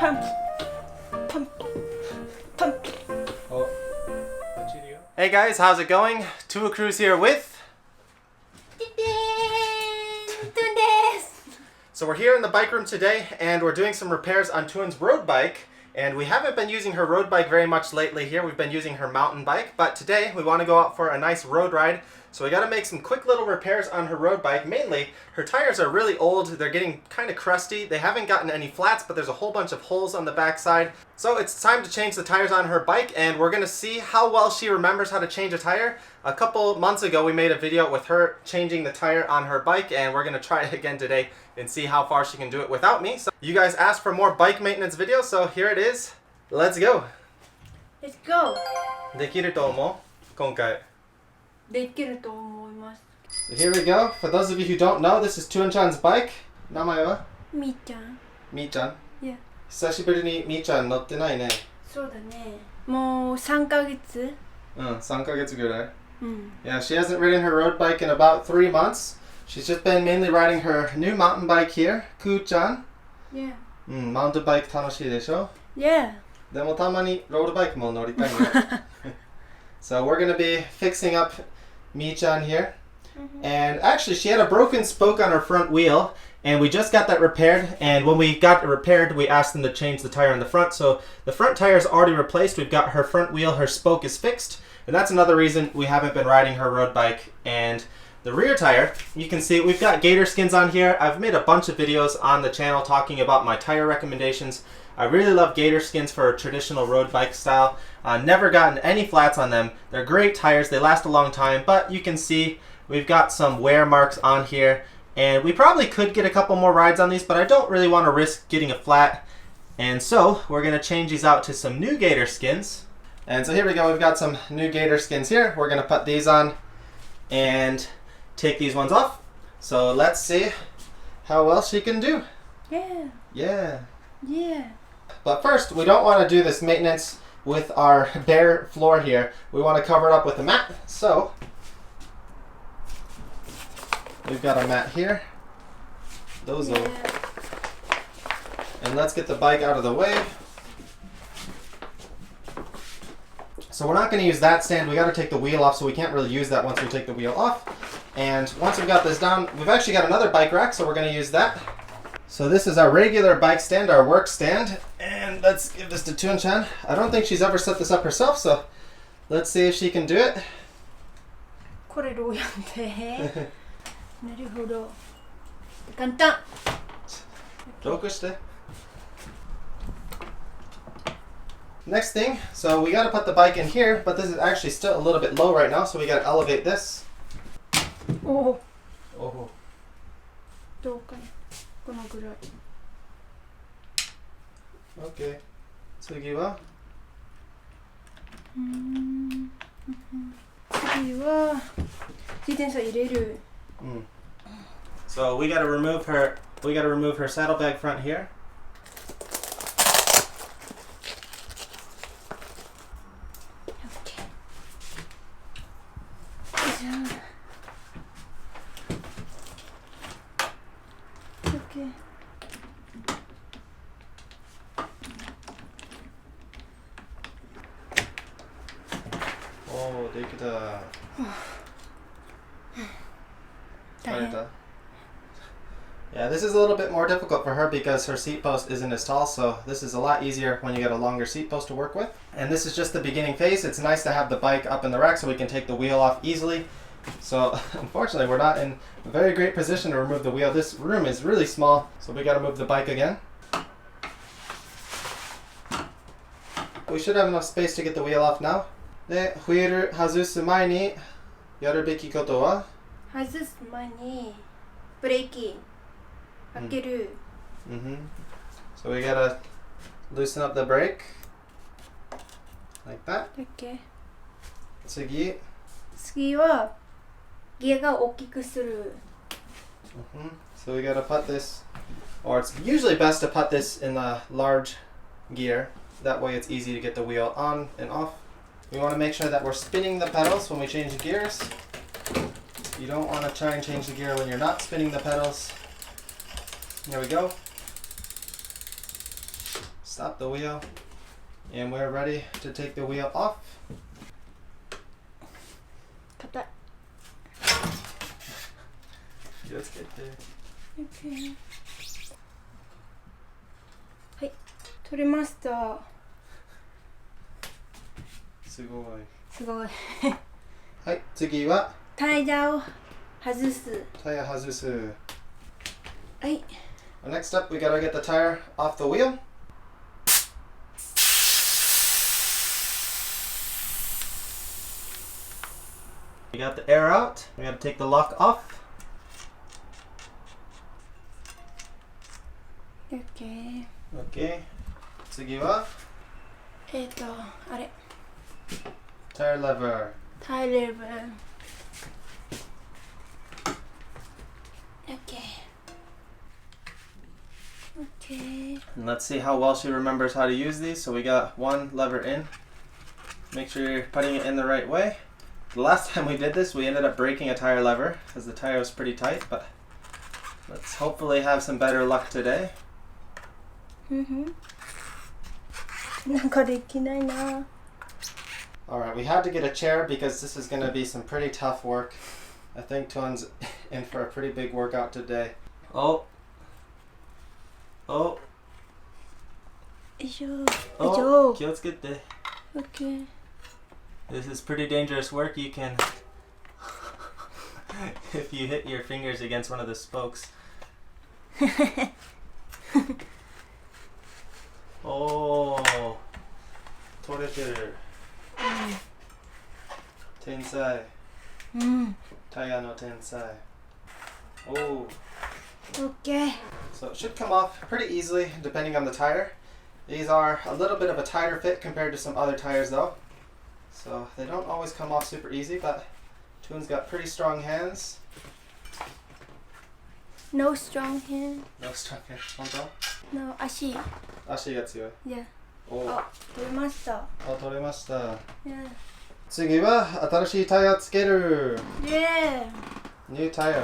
Pump. Oh. Hey guys, how's it going? Tua Cruz here with... So we're here in the bike room today and we're doing some repairs on Tuan's road bike. And we haven't been using her road bike very much lately here. We've been using her mountain bike. But today we want to go out for a nice road ride. So we got to make some quick little repairs on her road bike. Mainly, her tires are really old. They're getting kind of crusty. They haven't gotten any flats, but there's a whole bunch of holes on the backside. So it's time to change the tires on her bike, and we're going to see how well she remembers how to change a tire. A couple months ago, we made a video with her changing the tire on her bike, and we're going to try it again today and see how far she can do it without me. So you guys asked for more bike maintenance videos, so here it is. Let's go. Let's go. できると思う？今回。できると思います。 So here we go. For those of you who don't know, this is Tuan-chan's bike. 名前は？みーちゃん。みーちゃん。Yeah. 久しぶりにみーちゃん乗ってないね。そうだね。もう3ヶ月。3ヶ月ぐらい。Yeah, she hasn't ridden her road bike in about 3 months. She's just been mainly riding her new mountain bike here, Ku-chan. Yeah. マウンテンバイク楽しいでしょ？ Yeah. でもたまにロードバイクも乗りたいね。So we're going to be fixing up Mi-chan here. And actually she had a broken spoke on her front wheel and we just got that repaired, and when we got it repaired we asked them to change the tire on the front. So the front tire is already replaced. We've got her front wheel, her spoke is fixed, and that's another reason we haven't been riding her road bike. And the rear tire, you can see we've got Gatorskins on here. I've made a bunch of videos on the channel talking about my tire recommendations. I really love Gatorskins for a traditional road bike style. Never gotten any flats on them. They're great tires, they last a long time, but you can see we've got some wear marks on here, and we probably could get a couple more rides on these, but I don't really want to risk getting a flat. And so we're going to change these out to some new Gatorskins. And so here we go, we've got some new Gatorskins here. We're going to put these on and take these ones off. So let's see how well she can do. Yeah. Yeah. Yeah. But first, we don't want to do this maintenance with our bare floor here. We want to cover it up with a mat. So we've got a mat here. Those are. And let's get the bike out of the way. So we're not going to use that stand. We got to take the wheel off, so we can't really use that once we take the wheel off. And once we've got this down, we've actually got another bike rack, so we're going to use that. So this is our regular bike stand, our work stand. And let's give this to Tuan-chan. I don't think she's ever set this up herself, so let's see if she can do it. これどうやってなるほど。簡単。どうして? Next thing, so we got to put the bike in here, but this is actually still a little bit low right now, so we got to elevate this. おお。 Oh. どうかな。このぐらい。 Okay. 次は? 次は自転車入れる。So we got to remove her saddlebag front here. Okay. Oh, できた。大変。 Yeah, this is a little bit more difficult for her because her seat post isn't as tall, so this is a lot easier when you get a longer seat post to work with. And this is just the beginning phase. It's nice to have the bike up in the rack so we can take the wheel off easily. So unfortunately we're not in a very great position to remove the wheel. This room is really small, so we got to move the bike again. We should have enough space to get the wheel off now. で、ホイール外す前にやるべきことは? 外す前にブレーキ開ける。So we gotta loosen up the brake like that. Okay. 次はギアが大きくする。So we gotta put this, or it's usually best to put this in the large gear. That way it's easy to get the wheel on and off. We want to make sure that we're spinning the pedals when we change the gears. You don't want to try and change the gear when you're not spinning the pedals. There we go. stop the wheel, and we're ready to take the wheel off. 硬い。気をつけて。OK。はい、取れました。すごい。すごい。はい、次はタイヤを外す。タイヤ外す。はい。Next up, we gotta get the tire off the wheel. We got the air out. We gotta take the lock off. OK。Okay. 次はあれ。tire lever. タイレブ。OK。And let's see how well she remembers how to use these. So we got one lever in. Make sure you're putting it in the right way. The last time we did this, we ended up breaking a tire lever because the tire was pretty tight, but let's hopefully have some better luck today. なんかできないな。Alright, we had to get a chair because this is going to be some pretty tough work. I think Tuan's in for a pretty big workout today. Oh. よいしょ。よいし Oh, ょ。気をつけて. OK。This is pretty dangerous work. You can, if you hit your fingers against one of the spokes. Oh, 取れてる。天才。うん。タイヤの天才。Oh. OK。So it should come off pretty easily depending on the tire. These are a little bit of a tighter fit compared to some other tires though. So they don't always come off super easy, but Tuan's got pretty strong hands. No strong hand. No strong hands. 本当? No 足。足が強い。Yeah。おあ、取れました。取れました。Yeah。次は新しいタイヤつける。Yeah。New tire.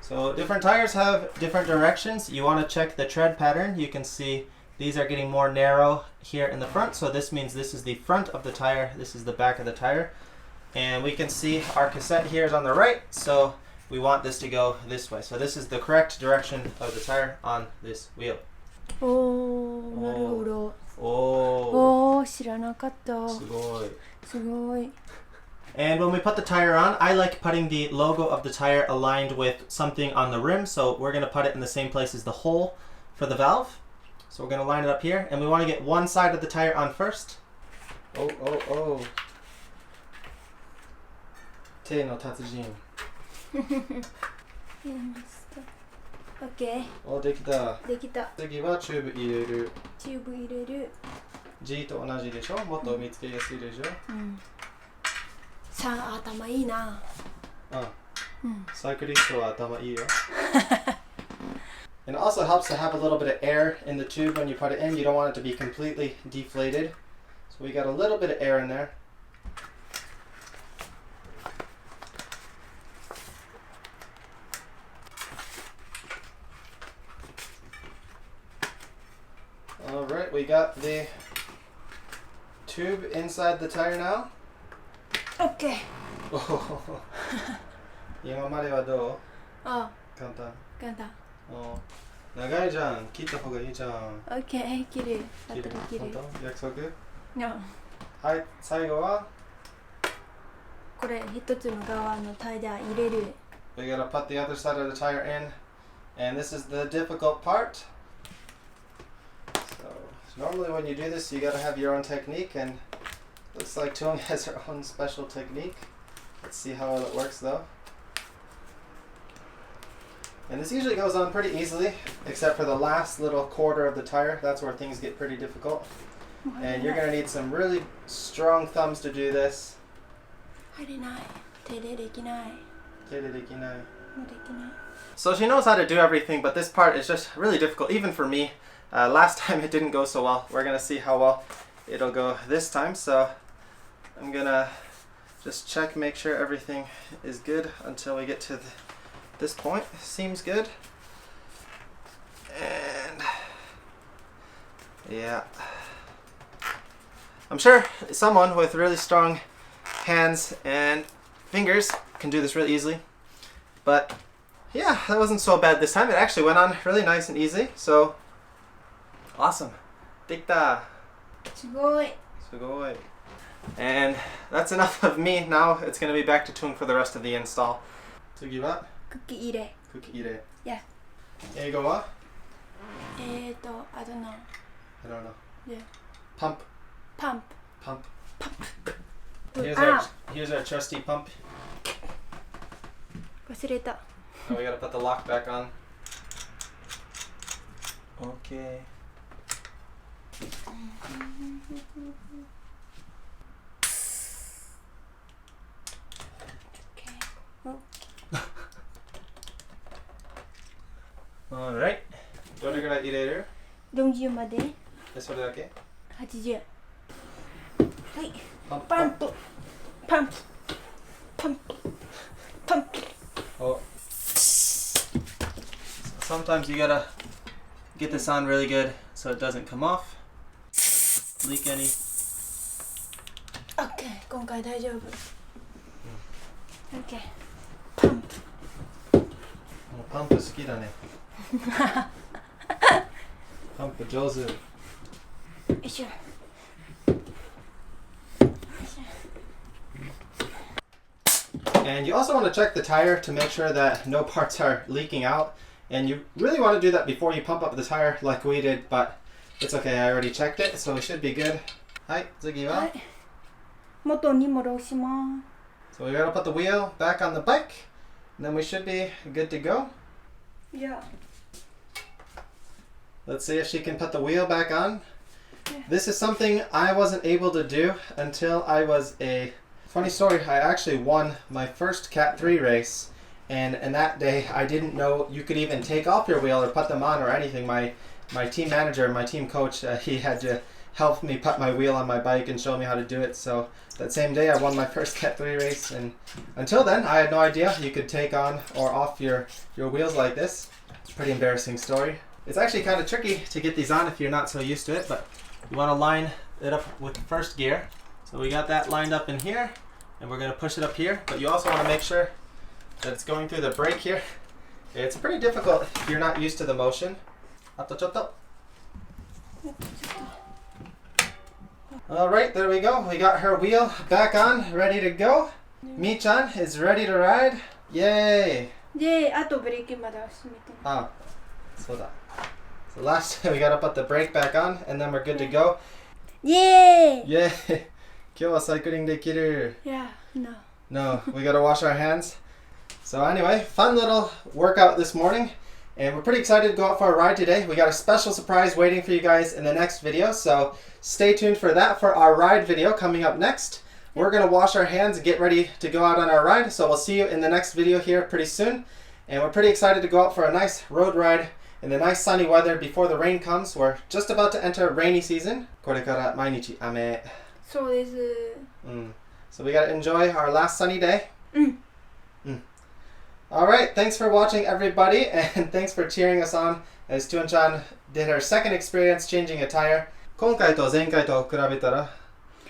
So different tires have different directions. You want to check the tread pattern. You can see these are getting more narrow here in the front. So this means this is the front of the tire. This is the back of the tire. And we can see our cassette here is on the right. So we want this to go this way. So this is the correct direction of the tire on this wheel. おー、なるほど。おー、知らなかった。すごい。すごい。And when we put the tire on, I like putting the logo of the tire aligned with something on the rim. So we're going to put it in the same place as the hole for the valve. So we're going to line it up here. And we want to get one side of the tire on first. Oh. 手の達人。やりました。OK。お、できた。できた。次はチューブ入れる。チューブ入れる。G と同じでしょ？もっと見つけやすいでしょ？うん。さあ、頭いいな。うん。サイクリストは頭いいよ。And it also helps to have a little bit of air in the tube when you put it in. You don't want it to be completely deflated. So we got a little bit of air in there. Alright, we got the tube inside the tire now. OK。今まではどう？あ、簡単。簡単。長いじゃん。切った方がいいじゃん。OK、切る。あとで切る。本当？約束？No。はい、最後はこれ一つの側のタイヤ入れる。We gotta put the other side of the tire in, and this is the difficult part. So normally when you do this, you gotta have your own technique, and looks like Tuong has her own special technique. Let's see how it works though. And this usually goes on pretty easily, except for the last little quarter of the tire. That's where things get pretty difficult. And you're gonna need some really strong thumbs to do this. 入れない。手でできない。手でできない。もうできない。 So she knows how to do everything, but this part is just really difficult, even for me. Last time it didn't go so well. We're gonna see how well it'll go this time. So I'm gonna just check, make sure everything is good until we get to this point. Seems good. And Yeah. I'm sure someone with really strong hands and fingers can do this really easily. But yeah, that wasn't so bad this time. It actually went on really nice and easy. So awesome. できた。すごい。すごい. And that's enough of me. Now it's going to be back to Tung for the rest of the install. 次はクッキー入れ。クッキー入れ。Yeah. 英語は I don't know. I don't know. Yeah. Pump. Pump. Pump. Pump. Here's our trusty pump. 忘れた。 Now we gotta put the lock back on. Okay. Alright. どれぐらい入れる40まで。それだけ80。はい。パンプパンプ。パンプ。パンプ。パンプ。 Oh. Sometimes you gotta get this on really good so it doesn't come off. Leak any. OK。今回大丈夫。OK。パンプ。もうパンプ好きだね。パンプ上手。よいしょ。And you also want to check the tire to make sure that no parts are leaking out. And you really want to do that before you pump up the tire like we did, but it's okay, I already checked it, so we should be good. はい、次は、はい。元に戻しま So we gotta put the wheel back on the bike, and then we should be good to go. す。いや。Let's see if she can put the wheel back on. Yeah. This is something I wasn't able to do until I was a... Funny story, I actually won my first Cat 3 race, and that day I didn't know you could even take off your wheel or put them on or anything. My team manager, my team coach, he had to help me put my wheel on my bike and show me how to do it. So that same day I won my first Cat 3 race, and until then I had no idea you could take on or off your wheels like this. It's a pretty embarrassing story. It's actually kind of tricky to get these on if you're not so used to it, but you want to line it up with the first gear. So we got that lined up in here, and we're going to push it up here, but you also want to make sure that it's going through the brake here. It's pretty difficult if you're not used to the motion. Alright, there we go. We got her wheel back on, ready to go. Mi-chan is ready to ride. Yay! で、あとブレーキまで閉めて。Ah, so that. So last we gotta put the brake back on, and then we're good to go. イエーイ Yay! 今日はサイクリングできる. Yeah, no. No, we gotta wash our hands. So anyway, fun little workout this morning, and we're pretty excited to go out for a ride today. We got a special surprise waiting for you guys in the next video, so stay tuned for that for our ride video coming up next. We're gonna wash our hands and get ready to go out on our ride, so we'll see you in the next video here pretty soon. And we're pretty excited to go out for a nice road ride in the nice sunny weather before the rain comes. We're just about to enter rainy season. これから毎日雨。そうです。So we gotta enjoy our last sunny day. うん。Alright, thanks for watching everybody, and thanks for cheering us on as Tuan-chan did her second experience changing a tire. 今回と前回と比べたら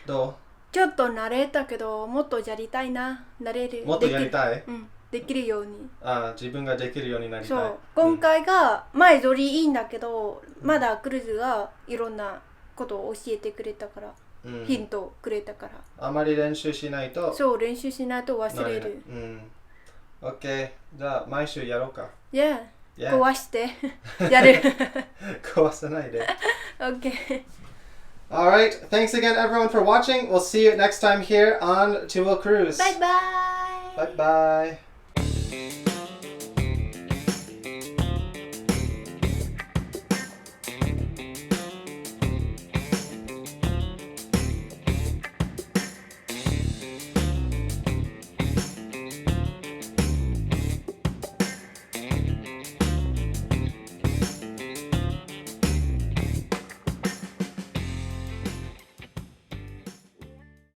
どう？ちょっと慣れたけど、もっとやりたいな。慣れる。もっとやりたい？うん。できるように。ああ、自分ができるようになりたい。そう。今回が前ぞりいいんだけど、まだクルーズがいろんなことを教えてくれたから、ヒントくれたから。あまり練習しないと。そう、練習しないと忘れる。OK。じゃあ毎週やろうか。Yeah。壊してやる。壊さないで。OK。Alright, thanks again everyone for watching. We'll see you next time here on Two Wheel Cruise. Bye bye. Bye bye.